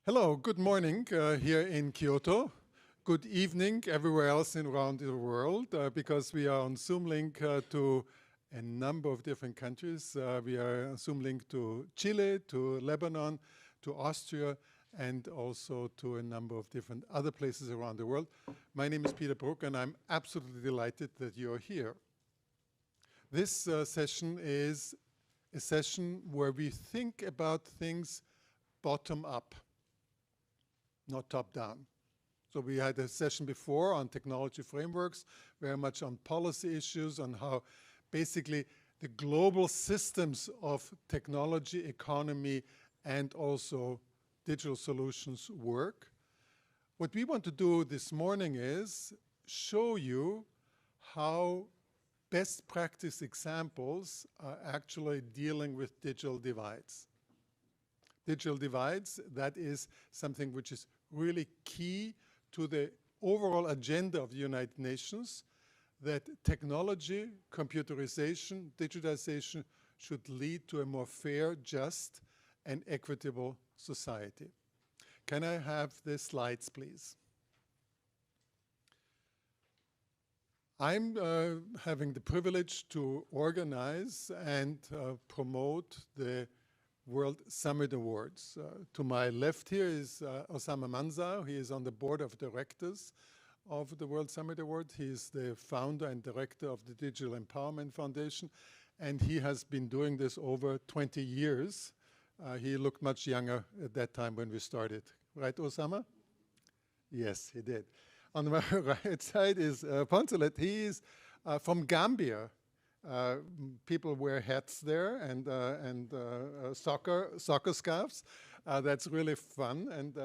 Hello, good morning here in Kyoto. Good evening everywhere else around the world because we are on Zoom link to a number of different countries. We are on Zoom link to Chile, to Lebanon, to Austria, and also to a number of different other places around the world. My name is Peter Brook, and I'm absolutely delighted that you're here. This session is a session where we think about things bottom up, not top down. So we had a session before on technology frameworks, very much on policy issues, on how basically the global systems of technology, economy, and also digital solutions work. What we want to do this morning is show you how best practice examples are actually dealing with digital divides. Digital divides, that is something which is really key to the overall agenda of the United Nations, that technology, computerization, digitization should lead to a more fair, just, and equitable society. Can I have the slides, please? I'm having the privilege to organize and promote the World Summit Awards. To my left here is Osama Manzar. He is on the board of directors of the World Summit Award. He is the founder and director of the Digital Empowerment Foundation, and he has been doing this over 20 years. He looked much younger at that time when we started. Right, Osama? Yes, he did. On my right side is Poncelet. He is from Gambia. People wear hats there and soccer scarves. That's really fun, and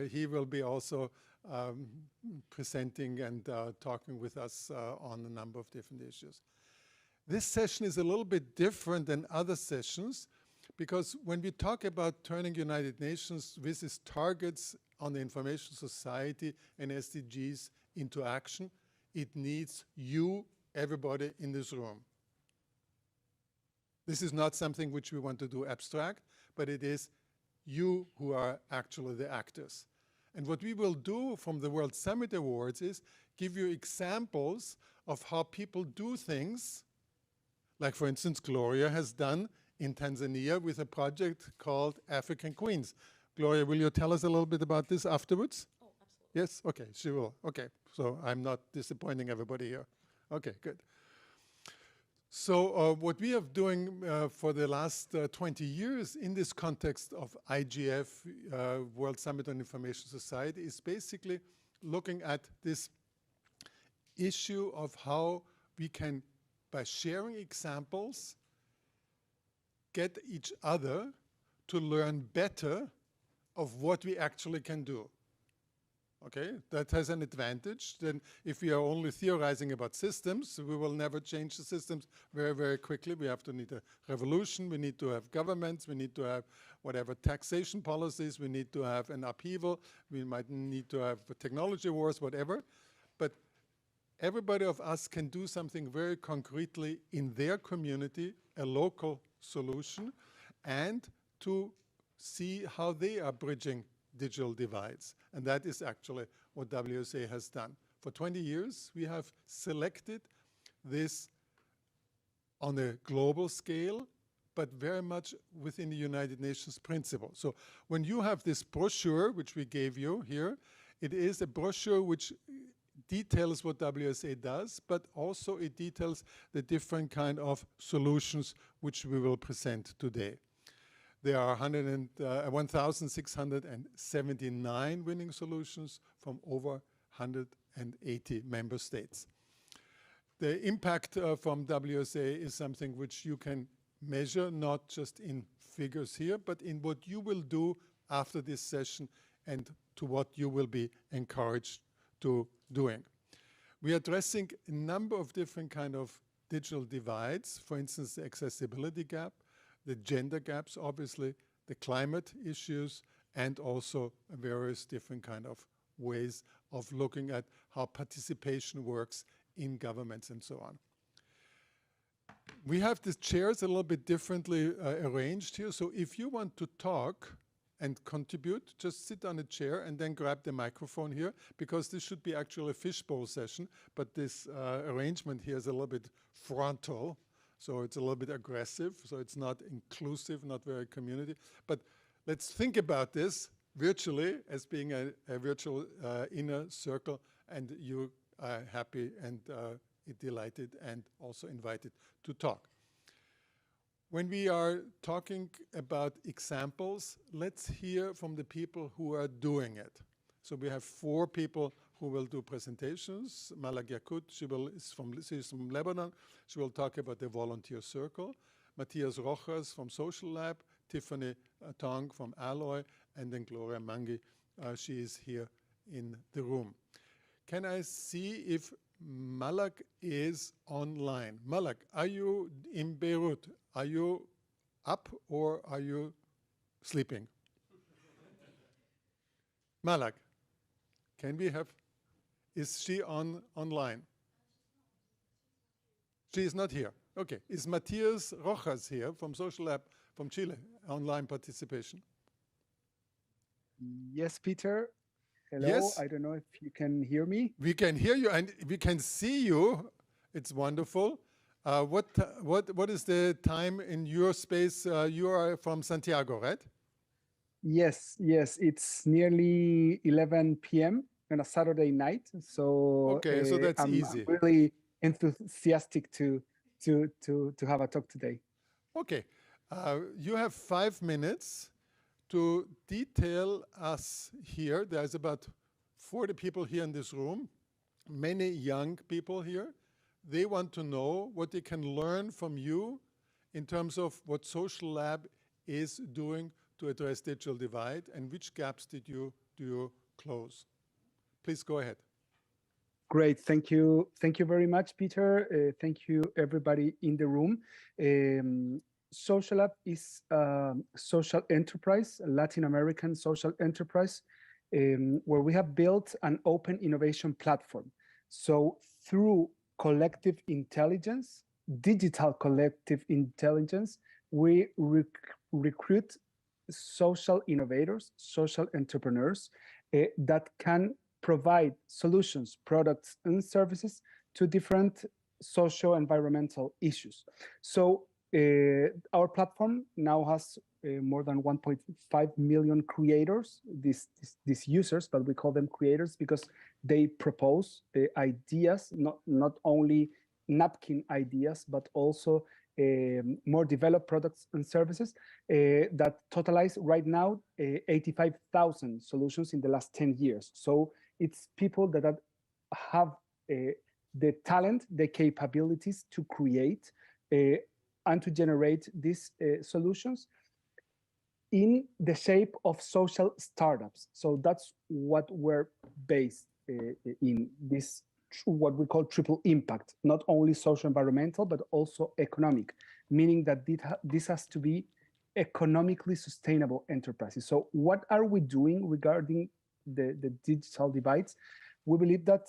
he will be also presenting and talking with us on a number of different issues. This session is a little bit different than other sessions because when we talk about turning United Nations with its targets on the information society and SDGs into action, it needs you, everybody in this room. This is not something which we want to do abstract, but it is you who are actually the actors. And what we will do from the World Summit Awards is give you examples of how people do things, like for instance, Gloria has done in Tanzania with a project called African Queens. Gloria, will you tell us a little bit about this afterwards? Oh, absolutely. Yes? Okay, she will. Okay, so I'm not disappointing everybody here. Okay, good. So what we are doing for the last 20 years in this context of IGF, World Summit on Information Society, is basically looking at this issue of how we can, by sharing examples, get each other to learn better of what we actually can do. Okay, that has an advantage. Then if we are only theorizing about systems, we will never change the systems very, very quickly. We have to need a revolution. We need to have governments. We need to have whatever taxation policies. We need to have an upheaval. We might need to have technology wars, whatever. But everybody of us can do something very concretely in their community, a local solution, and to see how they are bridging digital divides. And that is actually what WSA has done. For 20 years, we have selected this on a global scale, but very much within the United Nations principle. So when you have this brochure, which we gave you here, it is a brochure which details what WSA does, but also it details the different kind of solutions which we will present today. There are 1,679 winning solutions from over 180 member states. The impact from WSA is something which you can measure, not just in figures here, but in what you will do after this session and to what you will be encouraged to doing. We are addressing a number of different kind of digital divides, for instance, the accessibility gap, the gender gaps, obviously, the climate issues, and also various different kind of ways of looking at how participation works in governments and so on. We have the chairs a little bit differently arranged here. So if you want to talk and contribute, just sit on a chair and then grab the microphone here, because this should be actually a fishbowl session, but this arrangement here is a little bit frontal, so it's a little bit aggressive, so it's not inclusive, not very community. But let's think about this virtually as being a virtual inner circle, and you are happy and delighted and also invited to talk. When we are talking about examples, let's hear from the people who are doing it. So we have 4 people who will do presentations. Malak Yakut, she's from Lebanon. She will talk about the volunteer circle. Matias Rojas from SociaLab, Tiffany Tong from Aloi, and then Gloria Mangi. She is here in the room. Can I see if Malak is online? Malak, are you in Beirut? Are you up or are you sleeping? Malak, can we have, is she online? She is not here. Okay. Is Matias Rojas here from SociaLab from Chile, online participation? Yes, Peter. Hello. Yes. I don't know if you can hear me. We can hear you and we can see you. It's wonderful. What is the time in your space? You are from Santiago, right? Yes. It's nearly 11 p.m. on a Saturday night. So okay, so that's I'm easy. really enthusiastic to have a talk today. Okay, you have 5 minutes to detail us here. There's about 40 people here in this room, many young people here. They want to know what they can learn from you in terms of what SociaLab is doing to address digital divide, and which gaps do you close. Please go ahead. Great, thank you very much, Peter. Thank you, everybody in the room. SociaLab is a social enterprise, a Latin American social enterprise, where we have built an open innovation platform. So through collective intelligence, digital collective intelligence, we recruit social innovators, social entrepreneurs that can provide solutions, products, and services to different socio-environmental issues. So our platform now has more than 1.5 million creators, these users, but we call them creators because they propose ideas, not only napkin ideas, but also more developed products and services that totalize right now 85,000 solutions in the last 10 years. So it's people that have the talent, the capabilities to create and to generate these solutions in the shape of social startups. So that's what we're based in, this, what we call triple impact, not only social environmental, but also economic, meaning that this has to be economically sustainable enterprises. So what are we doing regarding the digital divides? We believe that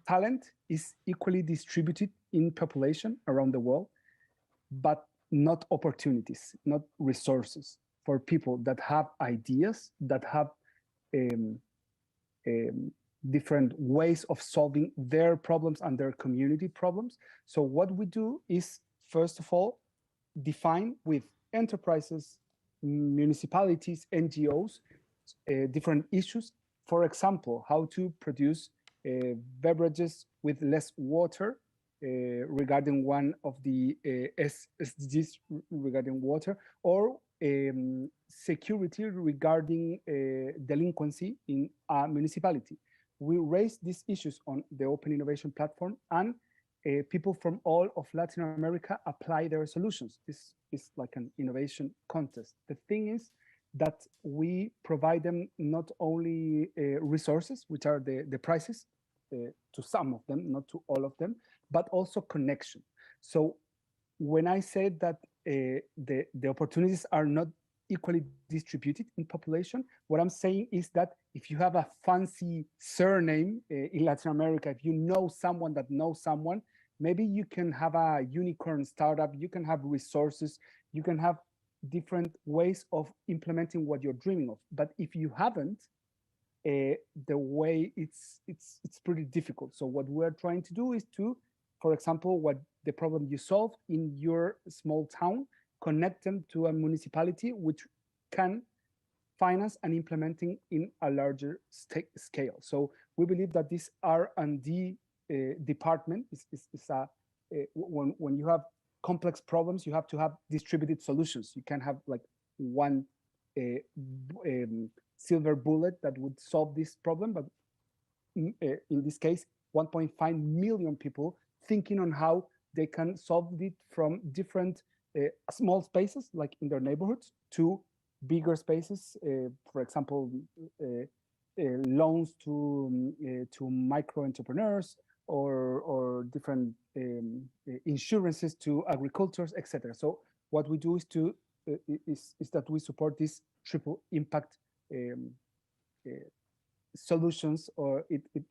talent is equally distributed in population around the world, but not opportunities, not resources for people that have ideas, that have different ways of solving their problems and their community problems. So what we do is, first of all, define with enterprises, municipalities, NGOs, different issues. For example, how to produce beverages with less water, regarding one of the SDGs regarding water, or security regarding delinquency in a municipality. We raise these issues on the Open Innovation Platform, and people from all of Latin America apply their solutions. This is like an innovation contest. The thing is that we provide them not only resources, which are the prizes, to some of them, not to all of them, but also connection. So when I say that the opportunities are not equally distributed in population, what I'm saying is that if you have a fancy surname in Latin America, if you know someone that knows someone, maybe you can have a unicorn startup, you can have resources, you can have different ways of implementing what you're dreaming of. But if you haven't, the way it's pretty difficult. So what we're trying to do is to, for example, what the problem you solve in your small town, connect them to a municipality which can finance and implementing in a larger scale. So we believe that this R&D department is a when you have complex problems, you have to have distributed solutions. You can't have like one silver bullet that would solve this problem, but in this case, 1.5 million people thinking on how they can solve it from different small spaces, like in their neighborhoods, to bigger spaces. For example, loans to micro entrepreneurs, or different insurances to agricultures, etc. So what we do is to is that we support this triple impact solutions, or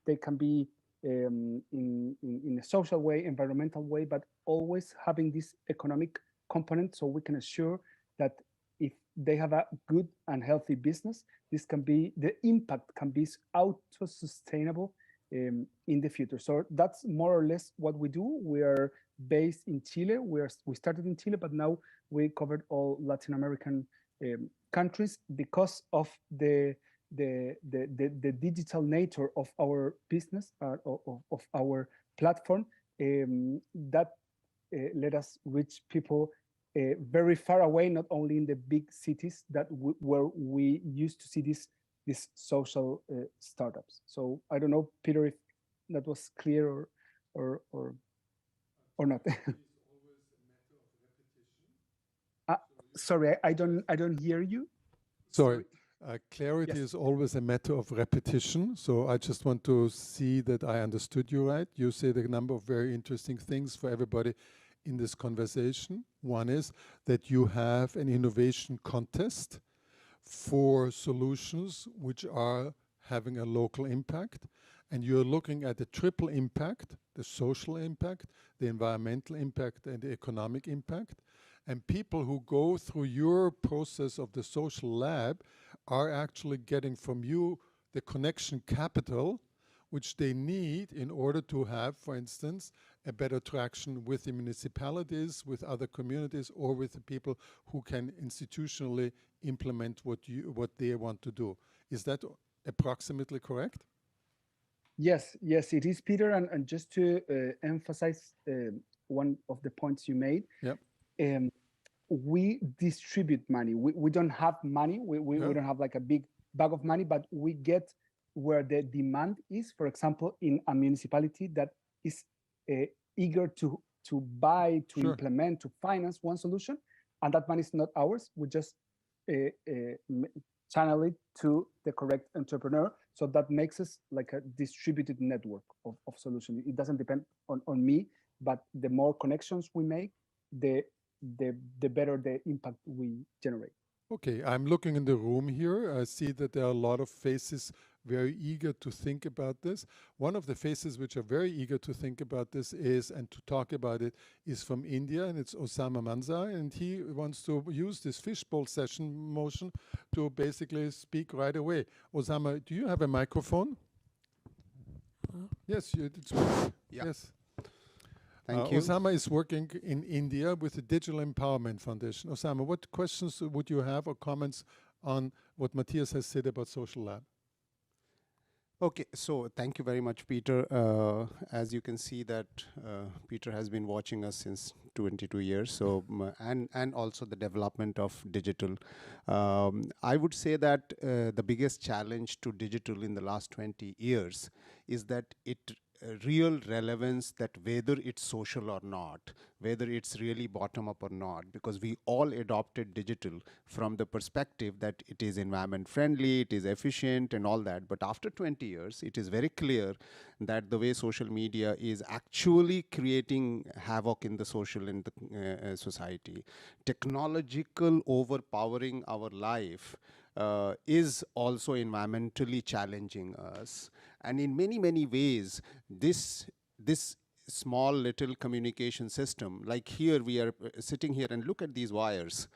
they can be in a social way, environmental way, but always having this economic component, so we can assure that if they have a good and healthy business, this can be, the impact can be auto-sustainable in the future. So that's more or less what we do. We are based in Chile. We started in Chile, but now we covered all Latin American countries because of the digital nature of our business, of our platform, that let us reach people very far away, not only in the big cities where we used to see these social startups. So I don't know, Peter, if that was clear or not. Sorry, I don't hear you. Sorry. Clarity is always a matter of repetition. So I just want to see that I understood you right. You said a number of very interesting things for everybody in this conversation. One is that you have an innovation contest for solutions which are having a local impact. And you're looking at the triple impact, the social impact, the environmental impact, and the economic impact. And people who go through your process of the SociaLab are actually getting from you the connection capital which they need in order to have, for instance, a better traction with the municipalities, with other communities, or with the people who can institutionally implement what they want to do. Is that approximately correct? Yes, it is, Peter. And just to emphasize one of the points you made, we distribute money. We don't have money. We don't have like a big bag of money, but we get where the demand is. For example, in a municipality that is eager to buy, to implement, to finance one solution, and that money is not ours. We just channel it to the correct entrepreneur. So that makes us like a distributed network of solutions. It doesn't depend on me, but the more connections we make, the better the impact we generate. Okay, I'm looking in the room here. I see that there are a lot of faces very eager to think about this. One of the faces which are very eager to think about this and to talk about it is from India, and it's Osama Manza, and he wants to use this fishbowl session motion to basically speak right away. Osama, do you have a microphone? Yes, it's yes. Thank you. Osama is working in India with the Digital Empowerment Foundation. Osama, what questions would you have or comments on what Matias has said about SociaLab? Okay, so thank you very much, Peter. As you can see that Peter has been watching us since 22 years, so and also the development of digital. I would say that the biggest challenge to digital in the last 20 years is that real relevance, that whether it's social or not, whether it's really bottom up or not, because we all adopted digital from the perspective that it is environment friendly, it is efficient and all that. But after 20 years, it is very clear that the way social media is actually creating havoc in the social and the society. Technological overpowering our life is also environmentally challenging us. And in many, many ways, this small little communication system, like here we are sitting here and look at these wires.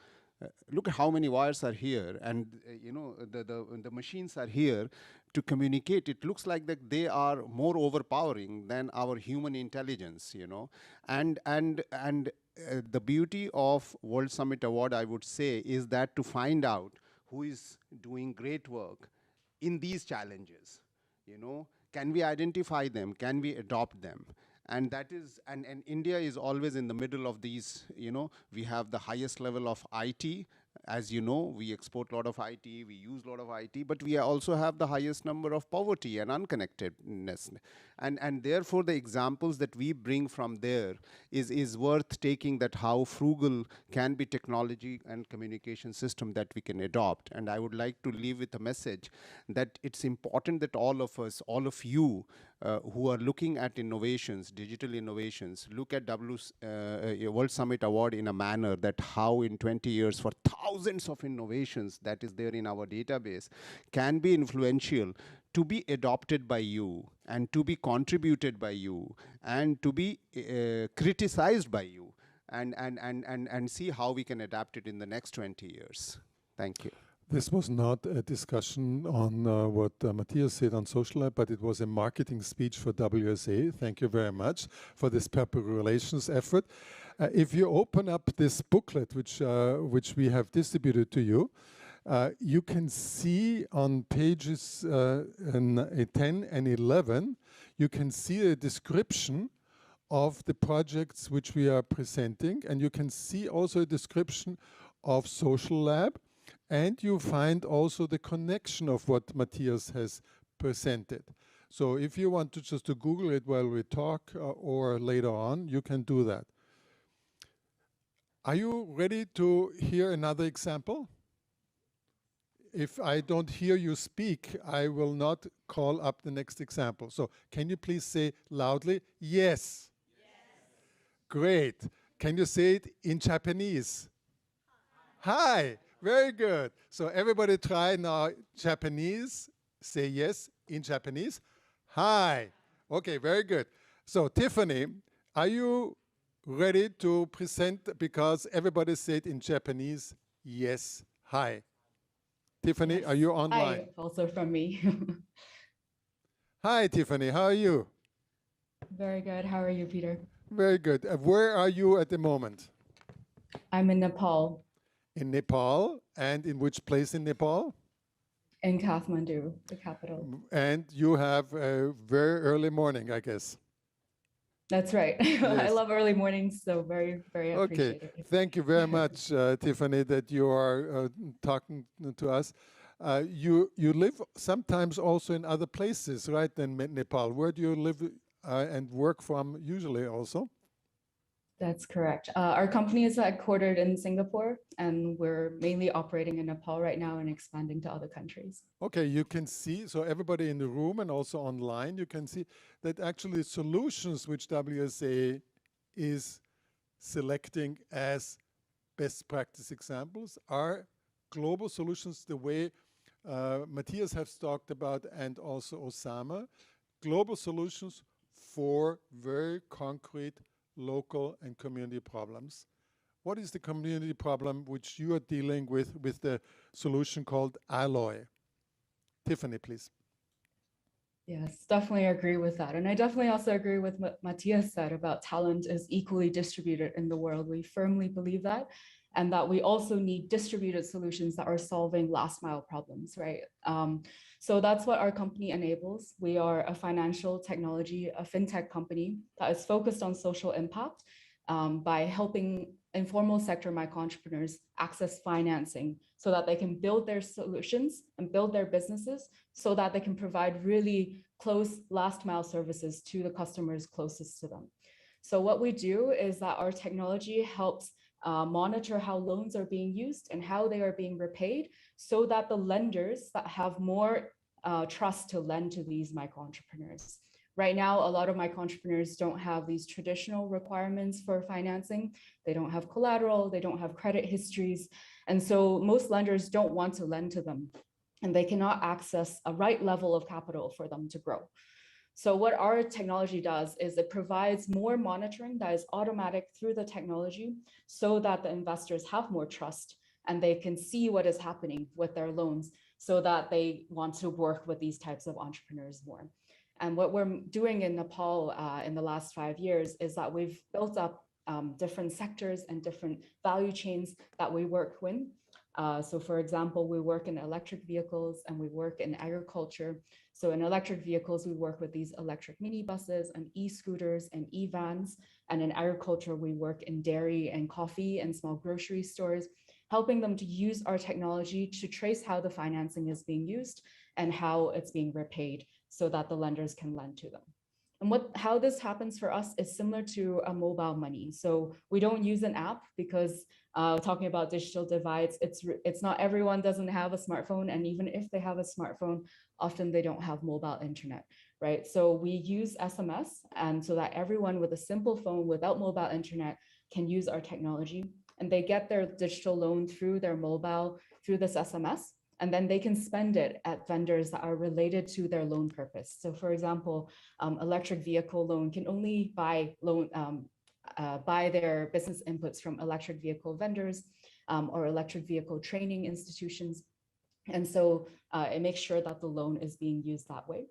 look at how many wires are here, and you know, the machines are here to communicate. It looks like that they are more overpowering than our human intelligence, you know. And the beauty of World Summit Award, I would say, is that to find out who is doing great work in these challenges, you know, can we identify them, can we adopt them? And that is, and India is always in the middle of these, you know. We have the highest level of IT. As you know, we export a lot of IT, we use a lot of IT, but we also have the highest number of poverty and unconnectedness. And therefore, the examples that we bring from there is worth taking, that how frugal can be technology and communication system that we can adopt. And I would like to leave with a message that it's important that all of us, all of you, who are looking at innovations, digital innovations, look at World Summit Award in a manner that how in 20 years, for thousands of innovations that is there in our database, can be influential, to be adopted by you, and to be contributed by you, and to be criticized by you, and see how we can adapt it in the next 20 years. Thank you. This was not a discussion on what Matias said on SociaLab, but it was a marketing speech for WSA. Thank you very much for this public relations effort. If you open up this booklet, which we have distributed to you, you can see on pages 10 and 11, you can see a description of the projects which we are presenting, and you can see also a description of SociaLab. And you find also the connection of what Matias has presented. So if you want to just to Google it while we talk or later on, you can do that. Are you ready to hear another example? If I don't hear you speak, I will not call up the next example. So can you please say loudly, yes? Yes. Great. Can you say it in Japanese? Hi. Very good. So everybody try now Japanese. Say yes in Japanese. Hi. Okay, very good. So Tiffany, are you ready to present? Because everybody said in Japanese, yes, hi. Tiffany, Yes. are you online? Hi, also from me. Hi, Tiffany, how are you? Very good. How are you, Peter? Very good. Where are you at the moment? I'm in Nepal, In Nepal, and in which place in Nepal? in Kathmandu, the capital. And you have a very early morning, I guess. That's right. I Yes. love early mornings, so very, very appreciate Okay, it. thank you very much, Tiffany, that you are talking to us. You live sometimes also in other places, right, than Nepal. Where do you live and work from usually also? That's correct. Our company is headquartered in Singapore, and we're mainly operating in Nepal right now and expanding to other countries. Okay, you can see, so everybody in the room and also online, you can see that actually solutions which WSA is selecting as best practice examples are global solutions, the way Matias has talked about, and also Osama, global solutions for very concrete local and community problems. What is the community problem which you are dealing with the solution called Aloi? Tiffany, please. Yes, definitely agree with that. And I definitely also agree with what Matias said about talent is equally distributed in the world. We firmly believe that, and that we also need distributed solutions that are solving last mile problems, right? So that's what our company enables. We are a financial technology, a fintech company that is focused on social impact by helping informal sector micro entrepreneurs access financing so that they can build their solutions and build their businesses so that they can provide really close last mile services to the customers closest to them. So what we do is that our technology helps monitor how loans are being used and how they are being repaid so that the lenders that have more trust to lend to these micro entrepreneurs. Right now, a lot of micro entrepreneurs don't have these traditional requirements for financing. They don't have collateral, they don't have credit histories. And so most lenders don't want to lend to them, and they cannot access a right level of capital for them to grow. So what our technology does is it provides more monitoring that is automatic through the technology so that the investors have more trust and they can see what is happening with their loans so that they want to work with these types of entrepreneurs more. And what we're doing in Nepal in the last 5 years is that we've built up different sectors and different value chains that we work with. So for example, we work in electric vehicles and we work in agriculture. So in electric vehicles, we work with these electric minibuses and e-scooters and e-vans. And in agriculture, we work in dairy and coffee and small grocery stores, helping them to use our technology to trace how the financing is being used and how it's being repaid so that the lenders can lend to them. And how this happens for us is similar to a mobile money. So we don't use an app because talking about digital divides, it's not everyone doesn't have a smartphone. And even if they have a smartphone, often they don't have mobile internet, right? So we use SMS, and so that everyone with a simple phone without mobile internet can use our technology, and they get their digital loan through their mobile, through this SMS. And then they can spend it at vendors that are related to their loan purpose. So for example, electric vehicle loan can only buy their business inputs from electric vehicle vendors or electric vehicle training institutions. And so it makes sure that the loan is being used that way.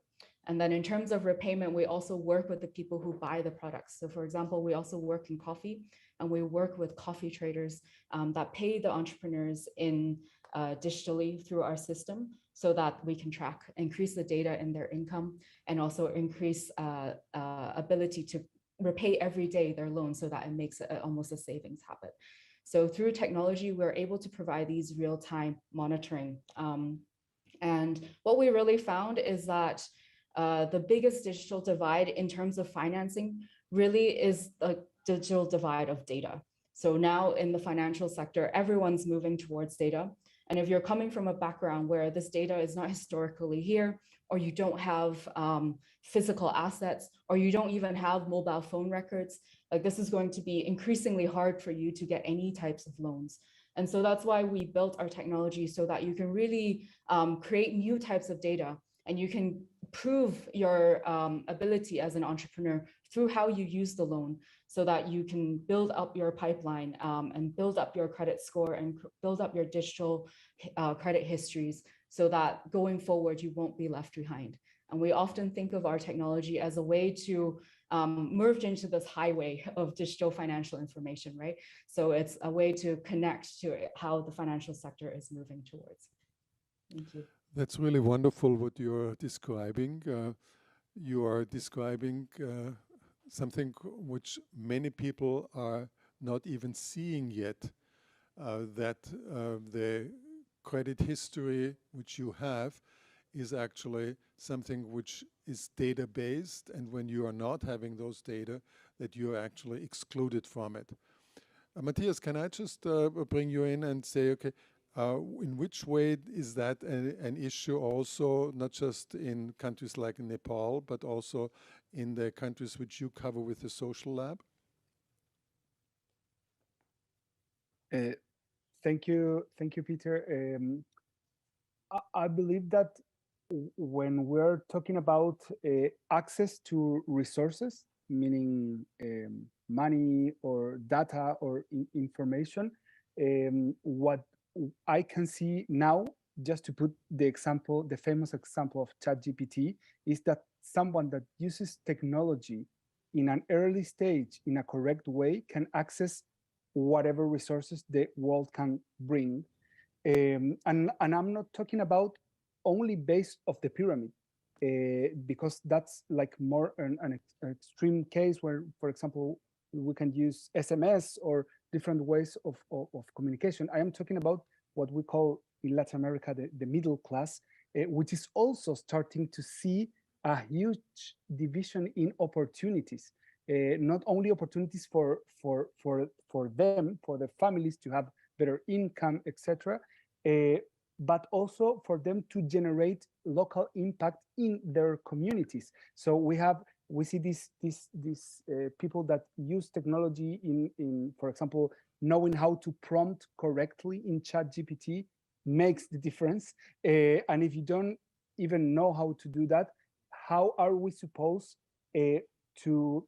And then in terms of repayment, we also work with the people who buy the products. So for example, we also work in coffee, and we work with coffee traders that pay the entrepreneurs in digitally through our system so that we can increase the data in their income, and also increase ability to repay every day their loan so that it makes it almost a savings habit. So through technology, we're able to provide these real-time monitoring. And what we really found is that the biggest digital divide in terms of financing really is the digital divide of data. So now in the financial sector, everyone's moving towards data. And if you're coming from a background where this data is not historically here, or you don't have physical assets, or you don't even have mobile phone records, like this is going to be increasingly hard for you to get any types of loans. And so that's why we built our technology so that you can really create new types of data, and you can prove your ability as an entrepreneur through how you use the loan, so that you can build up your pipeline and build up your credit score and build up your digital credit histories, so that going forward, you won't be left behind. And we often think of our technology as a way to merge into this highway of digital financial information, right? So it's a way to connect to how the financial sector is moving towards. Thank you. That's really wonderful what you're describing. You are describing something which many people are not even seeing yet, that the credit history which you have is actually something which is data-based, and when you are not having those data, that you are actually excluded from it. Matias, can I just bring you in and say, okay, in which way is that an issue also, not just in countries like Nepal, but also in the countries which you cover with the SociaLab? Thank you, Peter. I believe that when we're talking about access to resources, meaning money or data or information, what I can see now, just to put the example, the famous example of ChatGPT, is that someone that uses technology in an early stage in a correct way can access whatever resources the world can bring. And I'm not talking about only base of the pyramid, because that's like more an extreme case where, for example, we can use SMS or different ways of communication. I am talking about what we call in Latin America the middle class, which is also starting to see a huge division in opportunities. Not only opportunities for them, for their families to have better income, etc., but also for them to generate local impact in their communities. So we see these people that use technology in, for example, knowing how to prompt correctly in ChatGPT makes the difference. And if you don't even know how to do that, how are we supposed to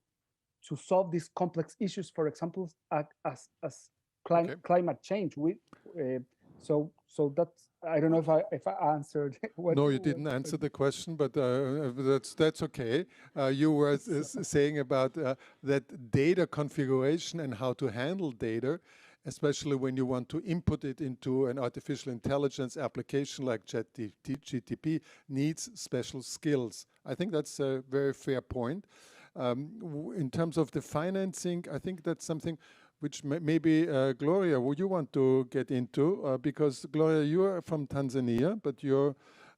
solve these complex issues, for example, as climate change? So that's, I don't know if I answered what. No, you didn't answer the question, but that's okay. You were saying about that data configuration and how to handle data, especially when you want to input it into an artificial intelligence application like ChatGPT, needs special skills. I think that's a very fair point. In terms of the financing, I think that's something which maybe Gloria, would you want to get into? Because Gloria, you are from Tanzania, but you're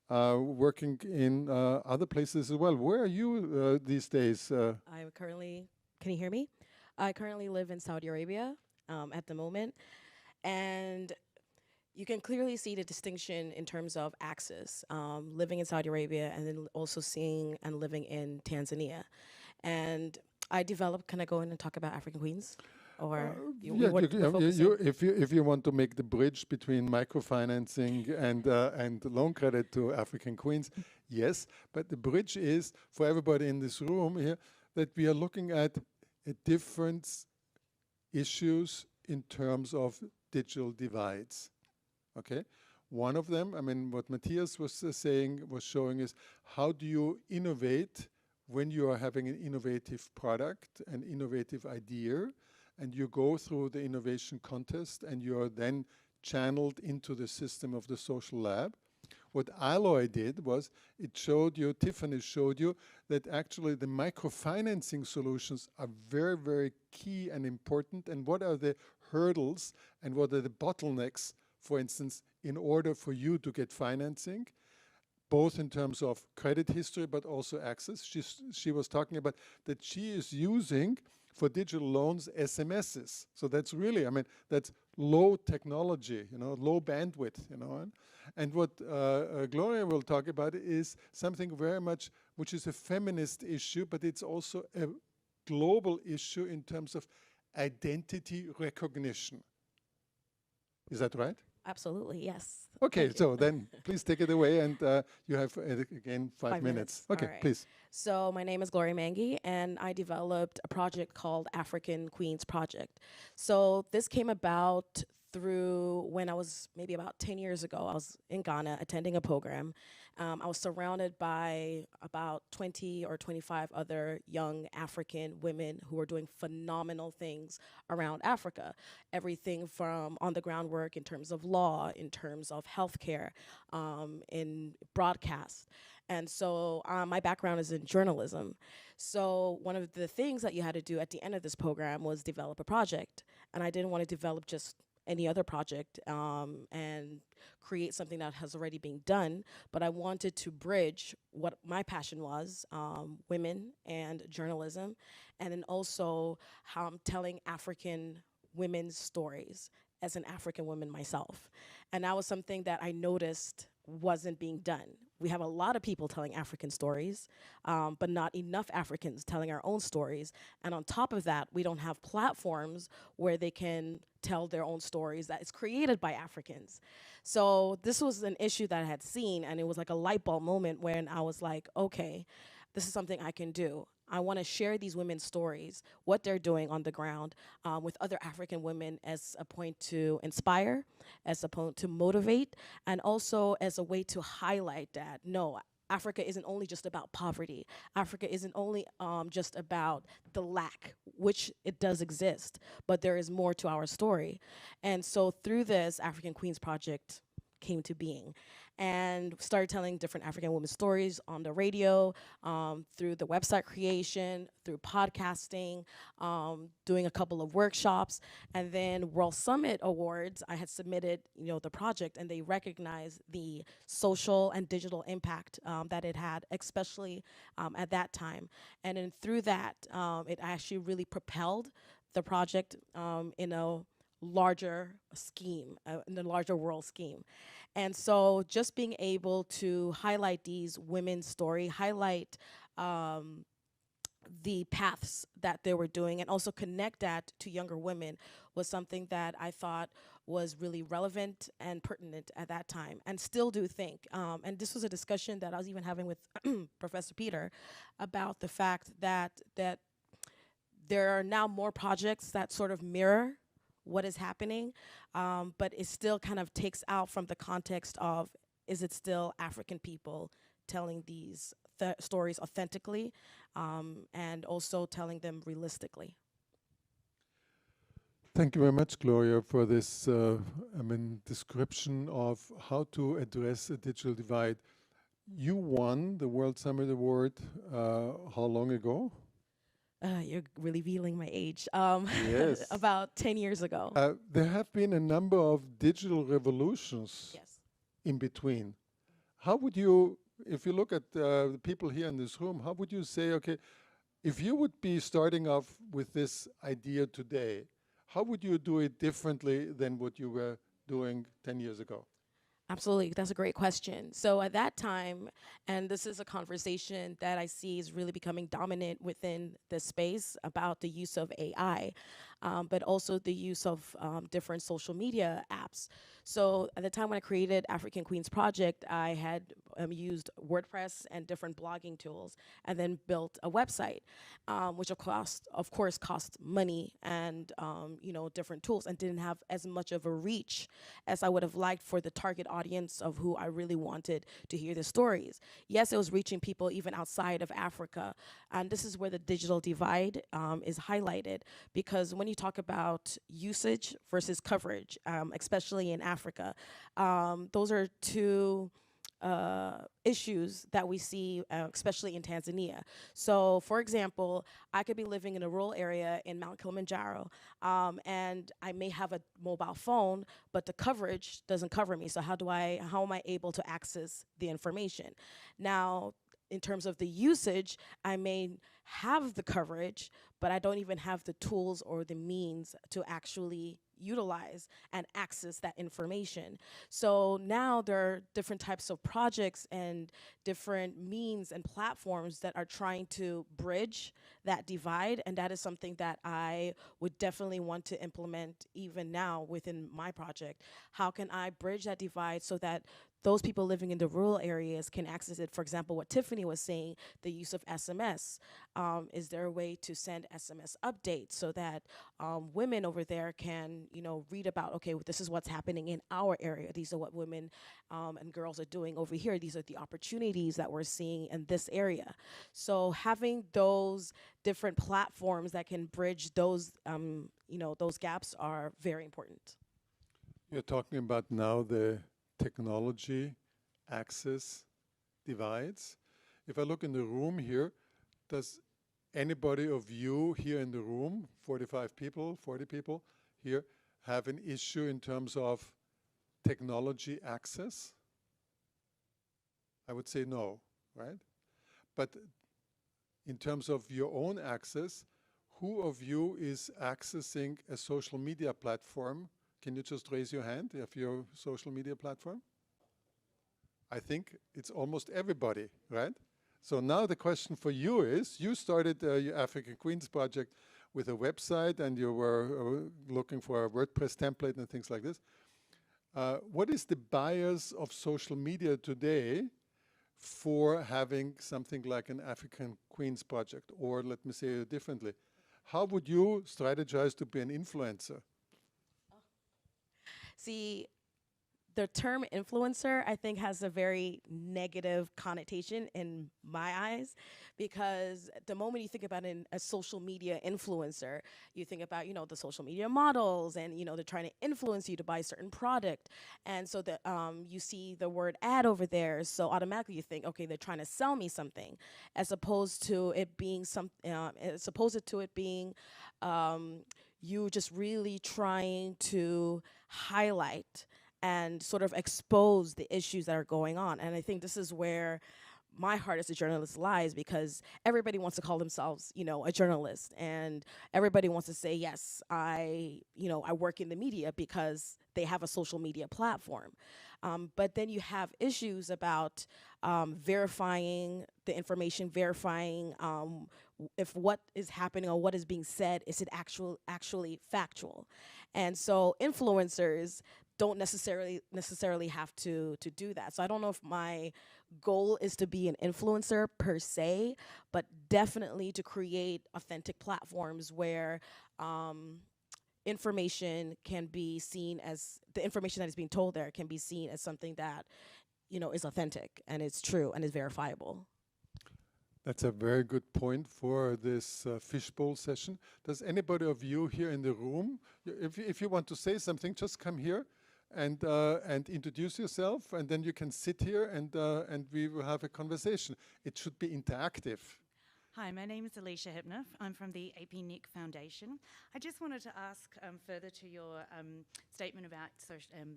working in other places as well. Where are you these days? I'm currently, can you hear me? I currently live in Saudi Arabia at the moment. And you can clearly see the distinction in terms of access, living in Saudi Arabia and then also seeing and living in Tanzania. And I developed, can I go in and talk about African Queens? Or if you want to make the bridge between microfinancing and loan credit to African Queens, yes. But the bridge is for everybody in this room here that we are looking at different issues in terms of digital divides. Okay, one of them, I mean, what Matias was saying, was showing is how do you innovate when you are having an innovative product, an innovative idea, and you go through the innovation contest and you are then channeled into the system of the SociaLab. What Aloi did was it showed you, Tiffany showed you, that actually the microfinancing solutions are very, very key and important. And what are the hurdles and what are the bottlenecks, for instance, in order for you to get financing, both in terms of credit history, but also access. She was talking about that she is using for digital loans SMSs. So that's really, I mean, that's low technology, you know, low bandwidth, you know. And what Gloria will talk about is something very much, which is a feminist issue, but it's also a global issue in terms of identity recognition. Is that right? Absolutely, yes. Okay, so then please take it away, and you have, again, 5 minutes. Okay, right. Please. So my name is Gloria Mangi, and I developed a project called African Queens Project. So this came about through when I was maybe about 10 years ago. I was in Ghana attending a program. I was surrounded by about 20 or 25 other young African women who were doing phenomenal things around Africa. Everything from on the ground work in terms of law, in terms of healthcare, in broadcast. And so my background is in journalism. So one of the things that you had to do at the end of this program was develop a project. And I didn't want to develop just any other project and create something that has already been done, but I wanted to bridge what my passion was, women and journalism, and then also how I'm telling African women's stories as an African woman myself. And that was something that I noticed wasn't being done. We have a lot of people telling African stories, but not enough Africans telling our own stories. And on top of that, we don't have platforms where they can tell their own stories that is created by Africans. So this was an issue that I had seen, and it was like a light bulb moment when I was like, okay, this is something I can do. I want to share these women's stories, what they're doing on the ground with other African women as a point to inspire, as a point to motivate, and also as a way to highlight that, no, Africa isn't only just about poverty. Africa isn't only just about the lack, which it does exist, but there is more to our story. And so through this, African Queens Project came to being and started telling different African women's stories on the radio, through the website creation, through podcasting, doing a couple of workshops, and then World Summit Awards. I had submitted, the project, and they recognized the social and digital impact that it had, especially at that time. And then through that, it actually really propelled the project in a larger scheme, in the larger world scheme. And so just being able to highlight these women's story, highlight the paths that they were doing, and also connect that to younger women was something that I thought was really relevant and pertinent at that time, and still do think. And this was a discussion that I was even having with Professor Peter about the fact that there are now more projects that sort of mirror what is happening, but it still kind of takes out from the context of, is it still African people telling these stories authentically, and also telling them realistically. Thank you very much, Gloria, for this description of how to address a digital divide. You won the World Summit Award how long ago? You're revealing my age. Yes. About 10 years ago. There have been a number of digital revolutions Yes. in between. How would you, if you look at the people here in this room, how would you say, okay, if you would be starting off with this idea today, how would you do it differently than what you were doing 10 years ago? Absolutely, that's a great question. So at that time, and this is a conversation that I see is really becoming dominant within the space about the use of AI, but also the use of different social media apps. So at the time when I created African Queens Project, I had used WordPress and different blogging tools, and then built a website, which of course cost money and different tools, and didn't have as much of a reach as I would have liked for the target audience of who I really wanted to hear the stories. Yes, it was reaching people even outside of Africa, and this is where the digital divide is highlighted, because when you talk about usage versus coverage, especially in Africa, those are two issues that we see, especially in Tanzania. So, for example, I could be living in a rural area in Mount Kilimanjaro, and I may have a mobile phone, but the coverage doesn't cover me. So how am I able to access the information? Now, in terms of the usage, I may have the coverage, but I don't even have the tools or the means to actually utilize and access that information. So now there are different types of projects and different means and platforms that are trying to bridge that divide, and that is something that I would definitely want to implement even now within my project. How can I bridge that divide so that those people living in the rural areas can access it? For example, what Tiffany was saying, the use of SMS. Is there a way to send SMS updates so that women over there can, read about, okay, this is what's happening in our area. These are what women and girls are doing over here. These are the opportunities that we're seeing in this area. So having those different platforms that can bridge those, those gaps are very important. You're talking about now the technology access divides. If I look in the room here, does anybody of you here in the room, 45 people, 40 people here, have an issue in terms of technology access? I would say no, right? But in terms of your own access, who of you is accessing a social media platform? Can you just raise your hand if your social media platform? I think it's almost everybody, right? So now the question for you is, you started your African Queens project with a website, and you were looking for a WordPress template and things like this. What is the bias of social media today for having something like an African Queens project? Or let me say it differently. How would you strategize to be an influencer? See, the term influencer, I think, has a very negative connotation in my eyes, because the moment you think about a social media influencer, you think about, the social media models, and, they're trying to influence you to buy a certain product. And so that you see the word ad over there, so automatically you think, okay, they're trying to sell me something, as opposed to it being you just really trying to highlight and sort of expose the issues that are going on. And I think this is where my heart as a journalist lies, because everybody wants to call themselves, a journalist, and everybody wants to say, yes, I work in the media, because they have a social media platform. But then you have issues about verifying the information, verifying if what is happening or what is being said, is it actually factual? And so influencers don't necessarily have to do that. So I don't know if my goal is to be an influencer per se, but definitely to create authentic platforms where information can be seen as, the information that is being told there can be seen as something that, is authentic and it's true and is verifiable. That's a very good point for this fishbowl session. Does anybody of you here in the room, if you want to say something, just come here and introduce yourself, and then you can sit here and we will have a conversation. It should be interactive. Hi, my name is Alicia Hipner. I'm from the AP-NIC Foundation. I just wanted to ask further to your statement about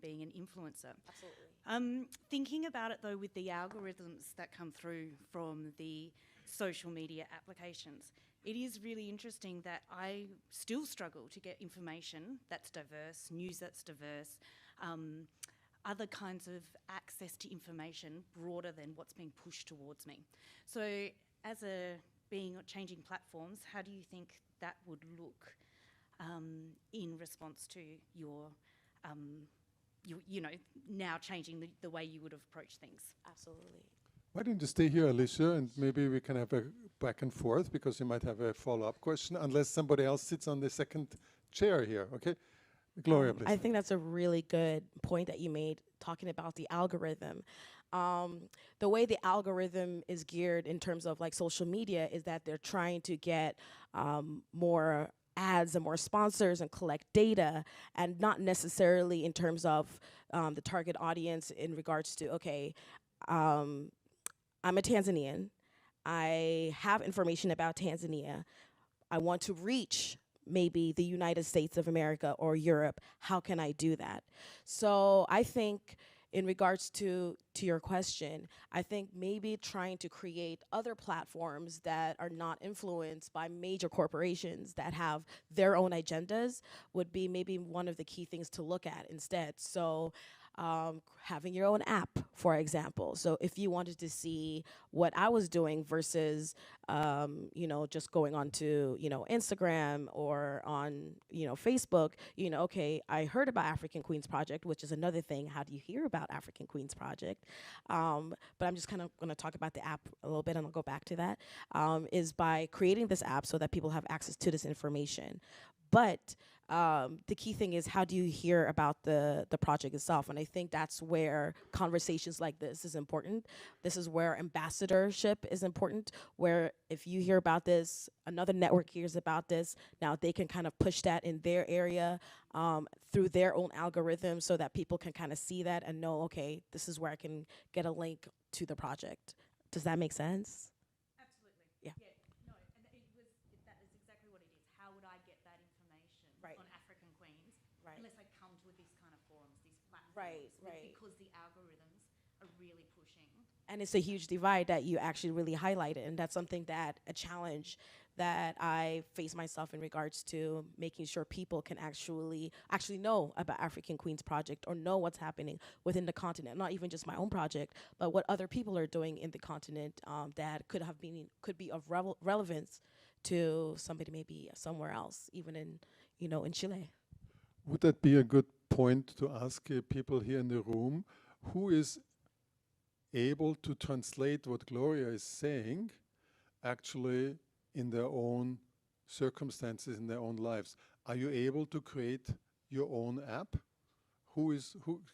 being an influencer. Absolutely. Thinking about it though with the algorithms that come through from the social media applications, it is really interesting that I still struggle to get information that's diverse, news that's diverse, other kinds of access to information broader than what's being pushed towards me. So as changing platforms, how do you think that would look in response to your, now changing the way you would have approached things? Absolutely. Why don't you stay here, Alicia, and maybe we can have a back and forth, because you might have a follow-up question, unless somebody else sits on the second chair here, okay? Gloria, please. I think that's a really good point that you made, talking about the algorithm. The way the algorithm is geared in terms of like social media is that they're trying to get more ads and more sponsors and collect data, and not necessarily in terms of the target audience in regards to, okay, I'm a Tanzanian, I have information about Tanzania, I want to reach maybe the United States of America or Europe. How can I do that? So I think in regards to your question, I think maybe trying to create other platforms that are not influenced by major corporations that have their own agendas would be maybe one of the key things to look at instead. So having your own app, for example. So if you wanted to see what I was doing versus, just going on to, Instagram or on, Facebook, okay, I heard about African Queens Project, which is another thing. How do you hear about African Queens Project? But I'm just kind of going to talk about the app a little bit, and I'll go back to that, is by creating this app so that people have access to this information. But the key thing is, how do you hear about the project itself? And I think that's where conversations like this is important. This is where ambassadorship is important, where if you hear about this, another network hears about this, now they can kind of push that in their area through their own algorithm, so that people can kind of see that and know, okay, this is where I can get a link to the project. Does that make sense? Absolutely. Yeah. No, and that is exactly what it is. How would I get that information on African Queens unless I come to these kind of forums, these platforms? Right. Because the algorithms are really pushing. And it's a huge divide that you actually really highlighted, and that's something a challenge that I face myself in regards to making sure people can actually know about African Queens Project, or know what's happening within the continent. Not even just my own project, but what other people are doing in the continent that could be of relevance to somebody maybe somewhere else, even in in Chile. Would that be a good point to ask people here in the room, who is able to translate what Gloria is saying actually in their own circumstances, in their own lives? Are you able to create your own app? Who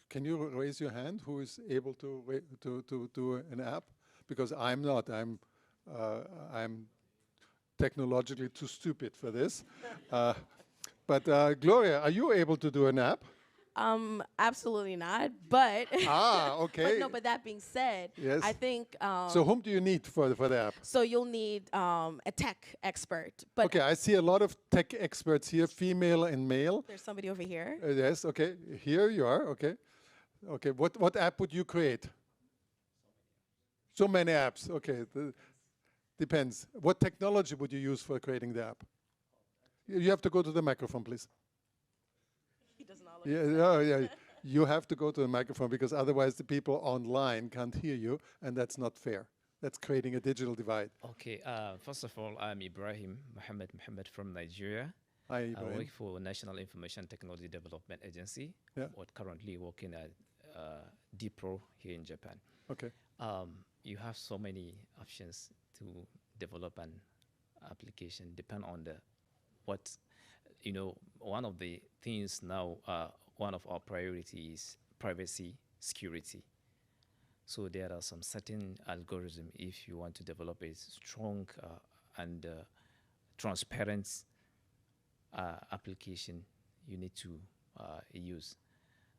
can you raise your hand? Who is able to do an app? Because I'm not. I'm technologically too stupid for this. But Gloria, are you able to do an app? Absolutely not. But okay. But that being said, yes. I think. So whom do you need for the app? So you'll need a tech expert. But okay, I see a lot of tech experts here, female and male. There's somebody over here. Yes. Okay. Here you are. Okay. Okay. What app would you create? So many apps. Okay. Depends. What technology would you use for creating the app? You have to go to the microphone, please. He does not look. Yeah. You have to go to the microphone, because otherwise the people online can't hear you, and that's not fair. That's creating a digital divide. Okay. First of all, I'm Ibrahim Mohammed from Nigeria. Hi, Ibrahim. I work for National Information Technology Development Agency. Yeah. Currently working at DPRO here in Japan. Okay. You have so many options to develop an application, depend on you know, one of the things now, one of our priorities is privacy, security. So there are some certain algorithm if you want to develop a strong and transparent application you need to use.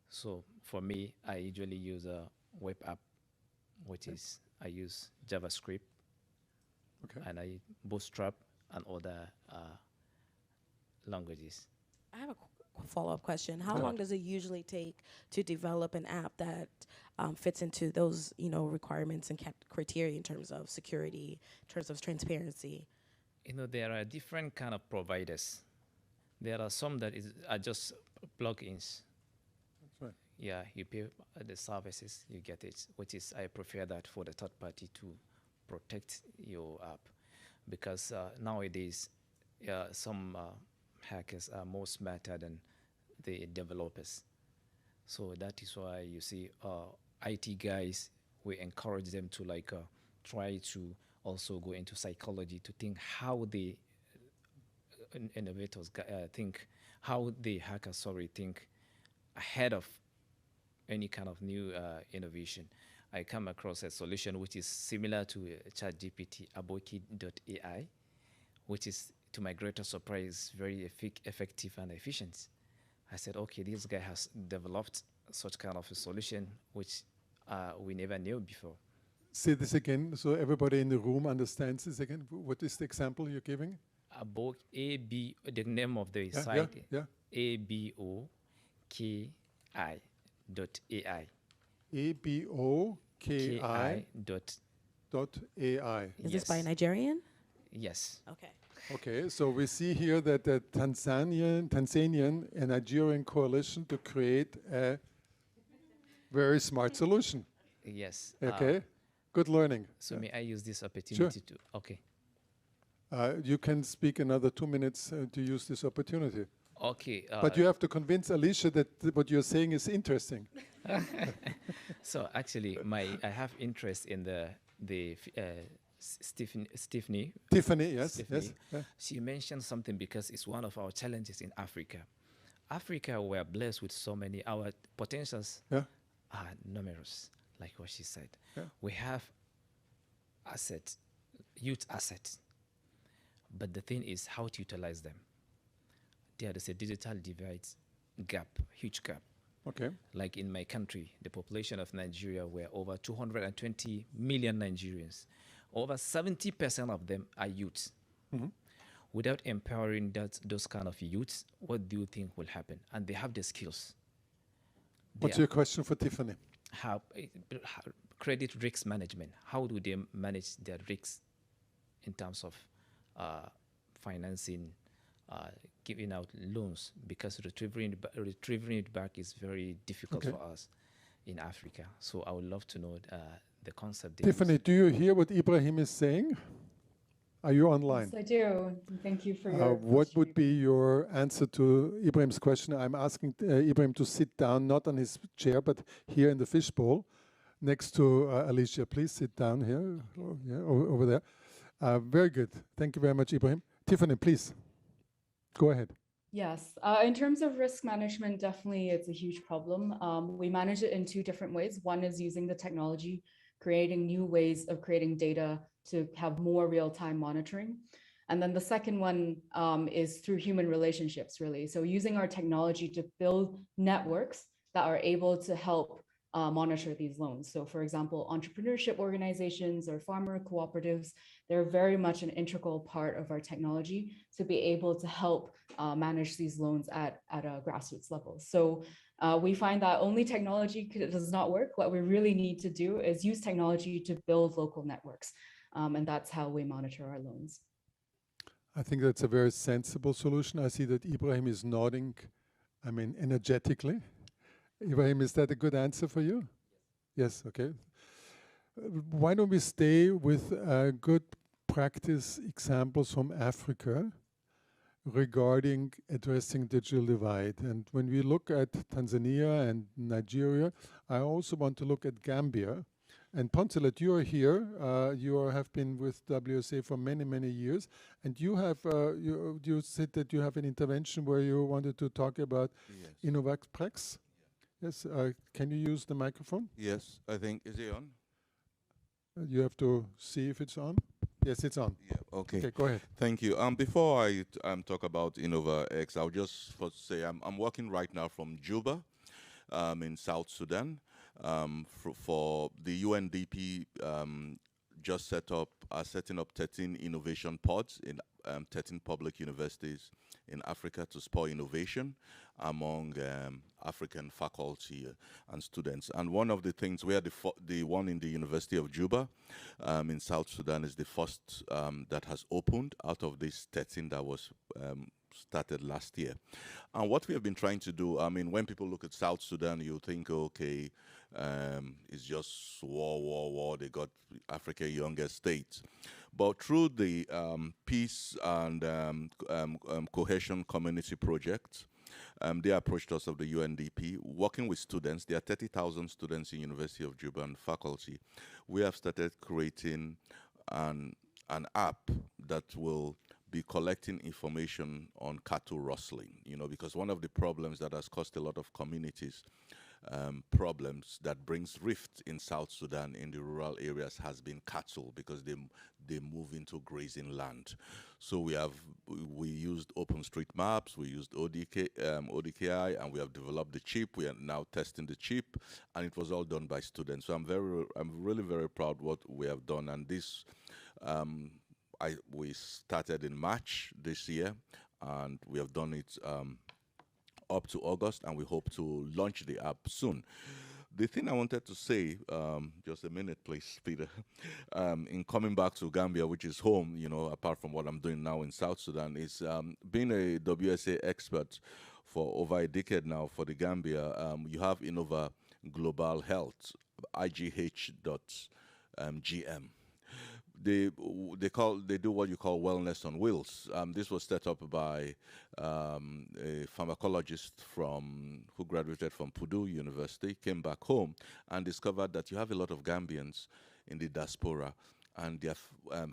So for me, I usually use a web app, which is I use JavaScript, and I Bootstrap and other languages. I have a follow-up question. How long does it usually take to develop an app that fits into those, you know, requirements and criteria in terms of security, in terms of transparency? You know, there are different kind of providers. There are some that are just plugins. That's right. Yeah, you pay the services, you get it, which is, I prefer that for the third party to protect your app. Because nowadays, some hackers are more smarter than the developers. So that is why you see IT guys, we encourage them to like try to also go into psychology to think how the innovators think, how the hackers, think ahead of any kind of new innovation. I come across a solution which is similar to ChatGPT, Aboki.ai, which is, to my greater surprise, very effective and efficient. I said, okay, this guy has developed such kind of a solution which we never knew before. Say this again so everybody in the room understands this again. What is the example you're giving? The name of the site, ABOKI.ai. ABOKI.ai. Is this by a Nigerian? Yes. Okay. Okay, so we see here that the Tanzanian and Nigerian coalition to create a very smart solution. Yes. Okay, good learning. So may I use this opportunity to? Okay. You can speak another 2 minutes to use this opportunity. Okay. But you have to convince Alicia that what you're saying is interesting. So actually, I have interest in the Tiffany. Tiffany, yes, Tiffany. yes. Yeah. She mentioned something because it's one of our challenges in Africa. Africa, we're blessed with so many, our potentials are numerous, like what she said. Yeah. We have assets, youth assets, but the thing is how to utilize them. There is a digital divide gap, huge gap. Okay. Like in my country, the population of Nigeria were over 220 million Nigerians. Over 70% of them are youths. Mm-hmm. Without empowering those kind of youths, what do you think will happen? And they have the skills. What's your question for Tiffany? How credit risk management. How do they manage their risks in terms of financing, giving out loans? Because retrieving it back is very difficult for us in Africa. So I would love to know the concept. Tiffany, do you hear what Ibrahim is saying? Are you online? Yes, I do. Thank you for your What would be your answer to Ibrahim's question? I'm asking Ibrahim to sit down, not on his chair, but here in the fishbowl, next to Alicia. Please sit down here, over there. Very good. Thank you very much, Ibrahim. Tiffany, please, go ahead. Yes, in terms of risk management, definitely it's a huge problem. We manage it in two different ways. One is using the technology, creating new ways of creating data to have more real-time monitoring. And then the second one is through human relationships, really. So using our technology to build networks that are able to help monitor these loans. So for example, entrepreneurship organizations or farmer cooperatives, they're very much an integral part of our technology to be able to help manage these loans at a grassroots level. So we find that only technology does not work. What we really need to do is use technology to build local networks. And that's how we monitor our loans. I think that's a very sensible solution. I see that Ibrahim is nodding, energetically. Ibrahim, is that a good answer for you? Yes, okay. Why don't we stay with good practice examples from Africa regarding addressing digital divide? And when we look at Tanzania and Nigeria, I also want to look at Gambia And Poncelet, you are here. Have been with WSA for many, many years, and you have you said that you have an intervention where you wanted to talk about Innovaprex. Yes. Can you use the microphone? Yes, I think, is it on? You have to see if it's on. Yes, it's on. Yeah, okay. Okay, go ahead. Thank you. Before I talk about InnovaX, I'll just first say I'm working right now from Juba in South Sudan for the UNDP just setting up 13 innovation pods in 13 public universities in Africa to spur innovation among African faculty and students. And one of the things, we are the one in the University of Juba in South Sudan is the first that has opened out of this 13 that was started last year. And what we have been trying to do, I mean, when people look at South Sudan, you think, okay, it's just war, they got Africa's youngest state. But through the Peace and Cohesion Community Project, they approached us of the UNDP, working with students. There are 30,000 students in University of Juba and faculty. We have started creating an app that will be collecting information on cattle rustling, because one of the problems that has caused a lot of communities problems that brings rift in South Sudan in the rural areas has been cattle, because they move into grazing land. So we used OpenStreetMaps, we used ODKI, and we have developed the chip. We are now testing the chip, and it was all done by students. So I'm really very proud what we have done. And this we started in March this year, and we have done it up to August, and we hope to launch the app soon. The thing I wanted to say, just a minute, please, Peter, in coming back to Gambia, which is home, apart from what I'm doing now in South Sudan, is being a WSA expert for over a decade now for the Gambia. You have Innova Global Health, IGH.GM. They do what you call wellness on wheels. This was set up by a pharmacologist who graduated from Purdue University, came back home and discovered that you have a lot of Gambians in the diaspora, and their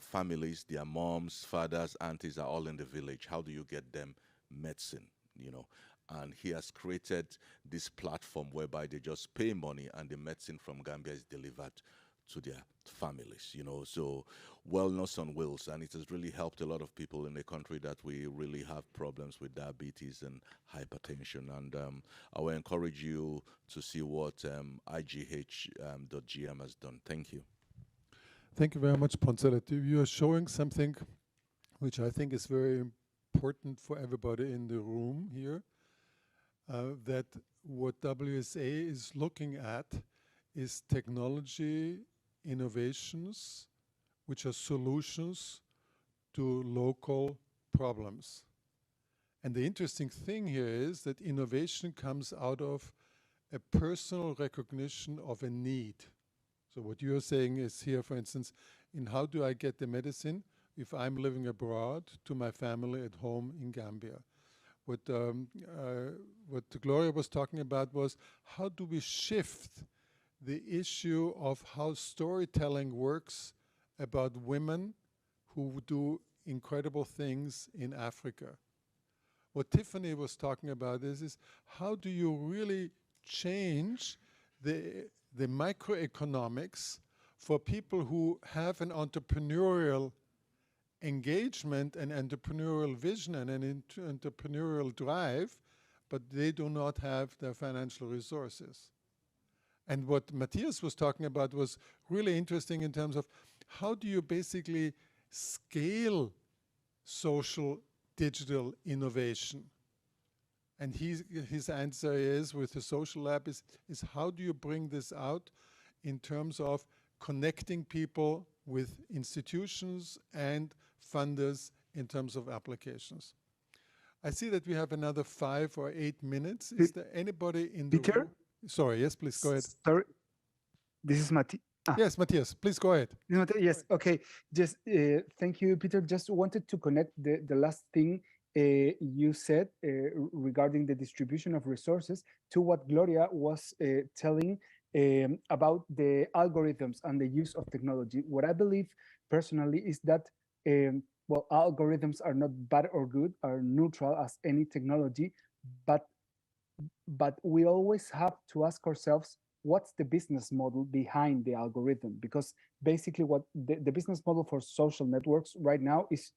families, their moms, fathers, aunties are all in the village. How do you get them medicine? And he has created this platform whereby they just pay money and the medicine from Gambia is delivered to their families, so wellness on wheels. And it has really helped a lot of people in the country that we really have problems with diabetes and hypertension. And I will encourage you to see what IGH.GM has done. Thank you. Thank you very much, Poncelet. You are showing something which I think is very important for everybody in the room here, that what WSA is looking at is technology innovations which are solutions to local problems. And the interesting thing here is that innovation comes out of a personal recognition of a need. So what you're saying is here, for instance, in how do I get the medicine if I'm living abroad to my family at home in Gambia? What Gloria was talking about was how do we shift the issue of how storytelling works about women who do incredible things in Africa. What Tiffany was talking about is how do you really change the microeconomics for people who have an entrepreneurial engagement and entrepreneurial vision and an entrepreneurial drive, but they do not have the financial resources. And what Matias was talking about was really interesting in terms of how do you basically scale social digital innovation? And his answer is, with the SociaLab, is how do you bring this out in terms of connecting people with institutions and funders in terms of applications? I see that we have another 5 or 8 minutes. Is there anybody in the room? Sorry, yes, please go ahead. Sorry, this is Matias. Yes, Matias, please go ahead. Yes, okay. Just thank you, Peter. Just wanted to connect the last thing you said regarding the distribution of resources to what Gloria was telling about the algorithms and the use of technology. What I believe personally is that well, algorithms are not bad or good, are neutral as any technology, but we always have to ask ourselves, what's the business model behind the algorithm? Because basically what the business model for social networks right now is,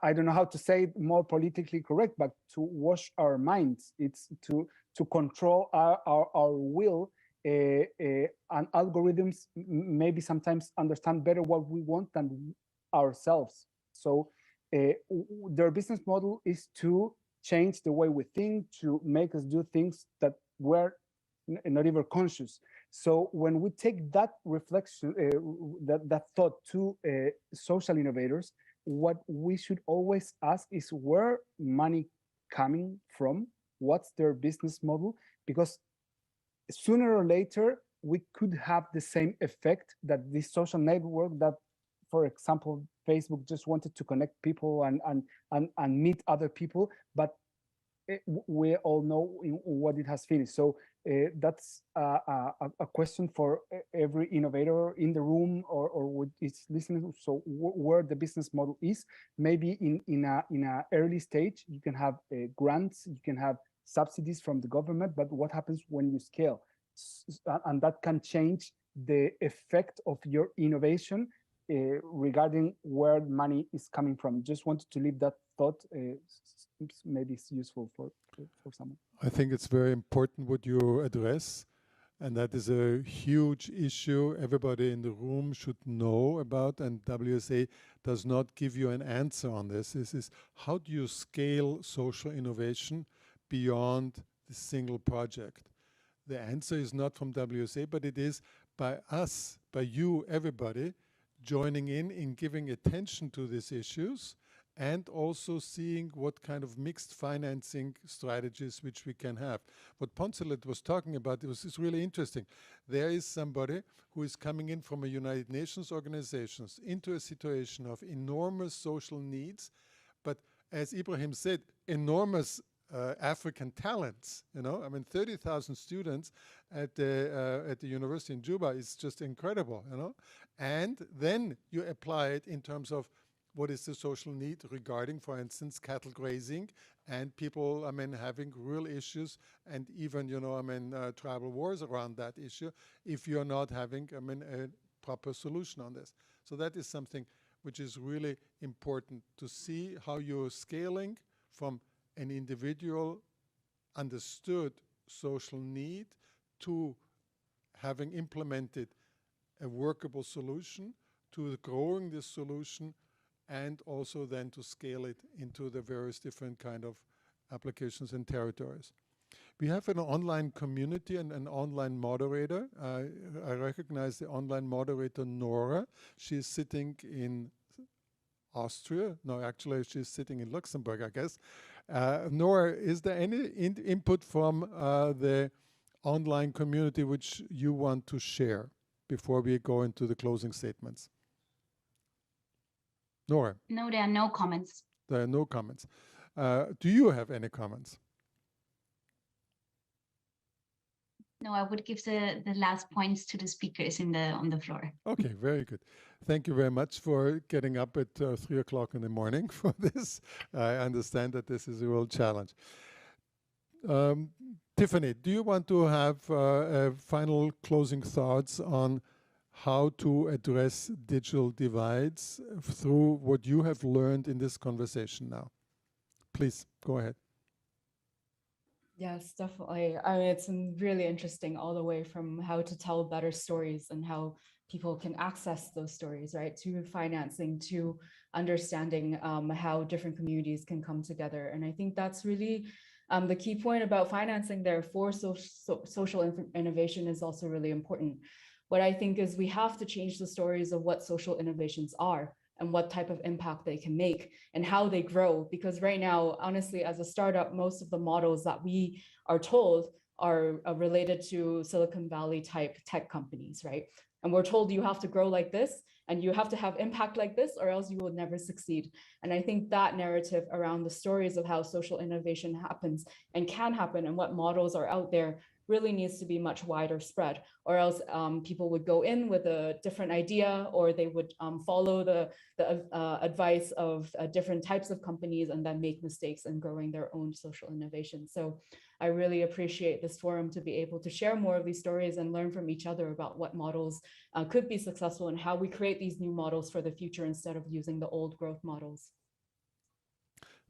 I don't know how to say it more politically correct, but to wash our minds. It's to control our will, and algorithms maybe sometimes understand better what we want than ourselves. So their business model is to change the way we think, to make us do things that we're not even conscious. So when we take that reflection, that thought to social innovators, what we should always ask is where money coming from, what's their business model, because sooner or later we could have the same effect that this social network that, for example, Facebook just wanted to connect people and meet other people, but we all know what it has finished. So that's a question for every innovator in the room or what is listening. So where the business model is, maybe in a early stage, you can have grants, you can have subsidies from the government, but what happens when you scale? And that can change the effect of your innovation regarding where money is coming from. Just wanted to leave that thought. Maybe it's useful for someone. I think it's very important what you address, and that is a huge issue everybody in the room should know about, and WSA does not give you an answer on this. This is, how do you scale social innovation beyond the single project? The answer is not from WSA, but it is by us, by you, everybody, joining in giving attention to these issues, and also seeing what kind of mixed financing strategies which we can have. What Poncelet was talking about is really interesting. There is somebody who is coming in from a United Nations organizations into a situation of enormous social needs, but as Ibrahim said, enormous African talents. You know, I mean, 30,000 students at the university in Juba is just incredible. You know, and then you apply it in terms of what is the social need regarding, for instance, cattle grazing and people, I mean, having real issues and even, you know, I mean, tribal wars around that issue if you're not having, I mean, a proper solution on this. So that is something which is really important to see how you're scaling from an individual understood social need to having implemented a workable solution, to growing this solution, and also then to scale it into the various different kind of applications and territories. We have an online community and an online moderator. I recognize the online moderator, Nora. She's sitting in Austria. No, actually, she's sitting in Luxembourg, I guess. Nora, is there any input from the online community which you want to share before we go into the closing statements? Nora? No, there are no comments. There are no comments. Do you have any comments? No, I would give the last points to the speakers on the floor. Okay, very good. Thank you very much for getting up at 3 o'clock in the morning for this. I understand that this is a real challenge. Tiffany, do you want to have final closing thoughts on how to address digital divides through what you have learned in this conversation now? Please, go ahead. Yes, definitely. I mean, it's really interesting all the way from how to tell better stories and how people can access those stories, right? To financing, to understanding how different communities can come together. And I think that's really the key point about financing there for social innovation is also really important. What I think is we have to change the stories of what social innovations are and what type of impact they can make and how they grow. Because right now, honestly, as a startup, most of the models that we are told are related to Silicon Valley type tech companies, right? And we're told you have to grow like this and you have to have impact like this or else you will never succeed. And I think that narrative around the stories of how social innovation happens and can happen and what models are out there really needs to be much wider spread, or else people would go in with a different idea, or they would follow the advice of different types of companies and then make mistakes in growing their own social innovation. So I really appreciate this forum to be able to share more of these stories and learn from each other about what models could be successful and how we create these new models for the future instead of using the old growth models.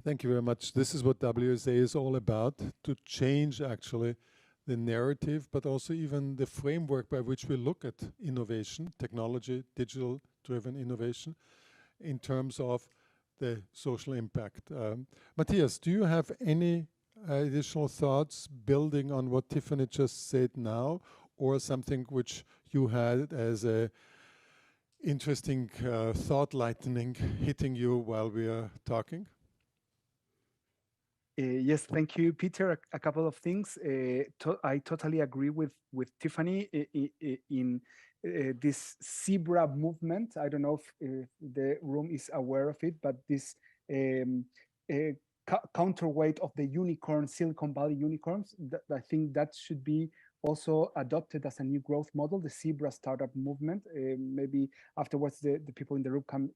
Thank you very much. This is what WSA is all about, to change actually the narrative, but also even the framework by which we look at innovation, technology, digital-driven innovation, in terms of the social impact. Matias, do you have any additional thoughts building on what Tiffany just said now, or something which you had as a interesting thought lightning hitting you while we are talking? Yes, thank you, Peter. A couple of things. I totally agree with Tiffany in this zebra movement. I don't know if the room is aware of it, but this counterweight of the unicorn, Silicon Valley unicorns, I think that should be also adopted as a new growth model, the zebra startup movement. Maybe afterwards the people in the room can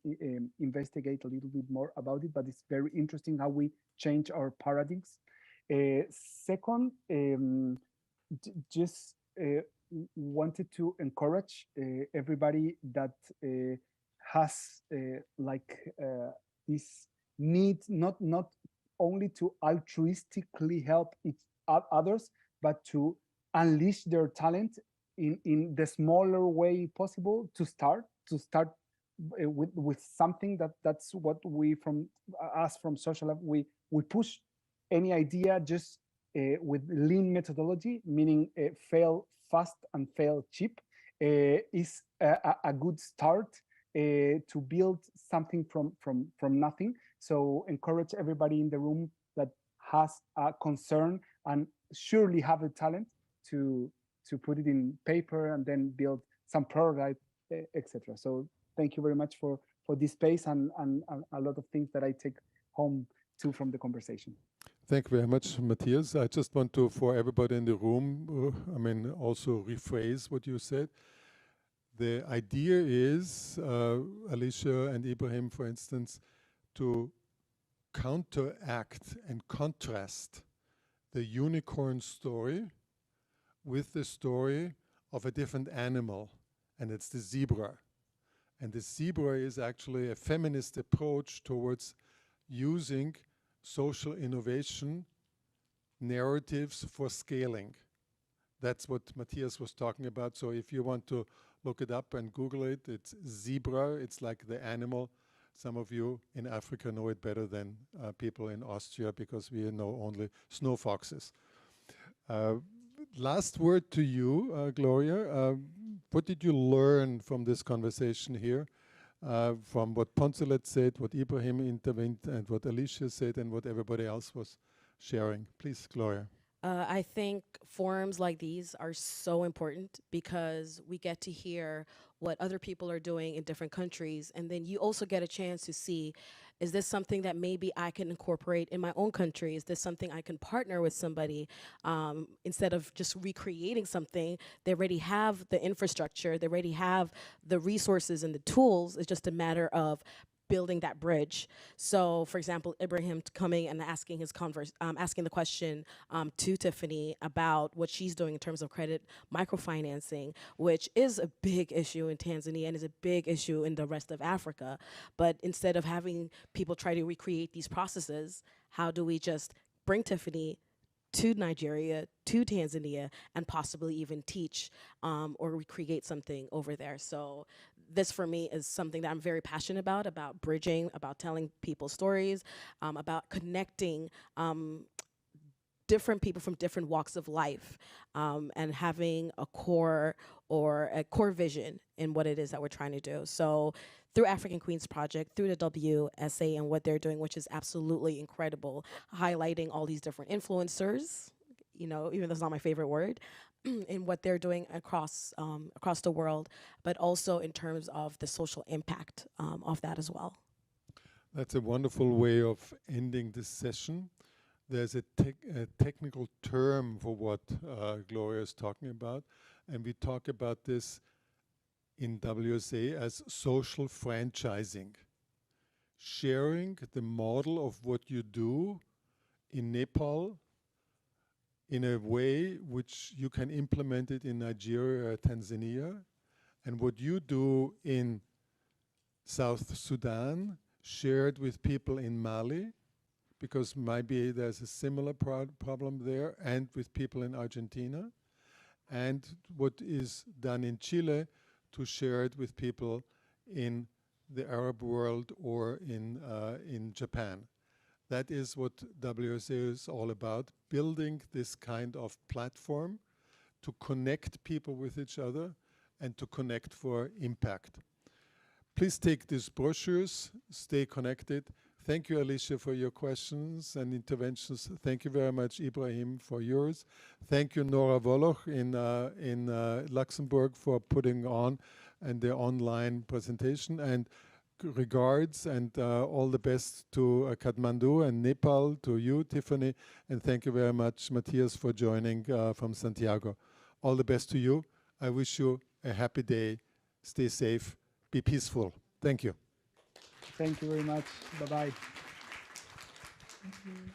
investigate a little bit more about it, but it's very interesting how we change our paradigms. Second, just wanted to encourage everybody that has this need not only to altruistically help others, but to unleash their talent in the smaller way possible, to start with something that's what we from SociaLab, we push any idea just with lean methodology, meaning fail fast and fail cheap, is a good start to build something from nothing. So encourage everybody in the room that has a concern and surely have the talent to put it in paper and then build some prototype, etc. So thank you very much for this space and a lot of things that I take home too from the conversation. Thank you very much, Matias. I just want to, for everybody in the room, also rephrase what you said. The idea is, Alicia and Ibrahim, for instance, to counteract and contrast the unicorn story with the story of a different animal, and it's the zebra. And the zebra is actually a feminist approach towards using social innovation narratives for scaling. That's what Matias was talking about. So if you want to look it up and Google it, it's zebra. It's like the animal. Some of you in Africa know it better than people in Austria, because we know only snow foxes. Last word to you, Gloria. What did you learn from this conversation here? From what Poncelet said, what Ibrahim intervened, and what Alicia said, and what everybody else was sharing. Please, Gloria. I think forums like these are so important because we get to hear what other people are doing in different countries, and then you also get a chance to see, is this something that maybe I can incorporate in my own country? Is this something I can partner with somebody? Instead of just recreating something, they already have the infrastructure, they already have the resources and the tools. It's just a matter of building that bridge. So, for example, Ibrahim coming and asking asking the question to Tiffany about what she's doing in terms of credit microfinancing, which is a big issue in Tanzania and is a big issue in the rest of Africa. But instead of having people try to recreate these processes, how do we just bring Tiffany to Nigeria, to Tanzania, and possibly even teach or recreate something over there? So this for me is something that I'm very passionate about bridging, about telling people stories, about connecting different people from different walks of life, and having a core vision in what it is that we're trying to do. So through African Queens Project, through the WSA and what they're doing, which is absolutely incredible, highlighting all these different influencers, even though it's not my favorite word, in what they're doing across the world, but also in terms of the social impact of that as well. That's a wonderful way of ending this session. there's a technical term for what Gloria is talking about, and we talk about this in WSA as social franchising. Sharing the model of what you do in Nepal in a way which you can implement it in Nigeria or Tanzania, and what you do in South Sudan shared with people in Mali, because maybe there's a similar problem there, and with people in Argentina, and what is done in Chile to share it with people in the Arab world or in Japan. That is what WSA is all about, building this kind of platform to connect people with each other and to connect for impact. Please take these brochures, stay connected. Thank you, Alicia, for your questions and interventions. Thank you very much, Ibrahim, for yours. Thank you, Nora Woloch in Luxembourg for putting on and the online presentation. And regards and all the best to Kathmandu and Nepal, to you, Tiffany, and thank you very much, Matias, for joining from Santiago. All the best to you. I wish you a happy day. Stay safe. Be peaceful. Thank you. Thank you very much. Bye-bye. Thank you.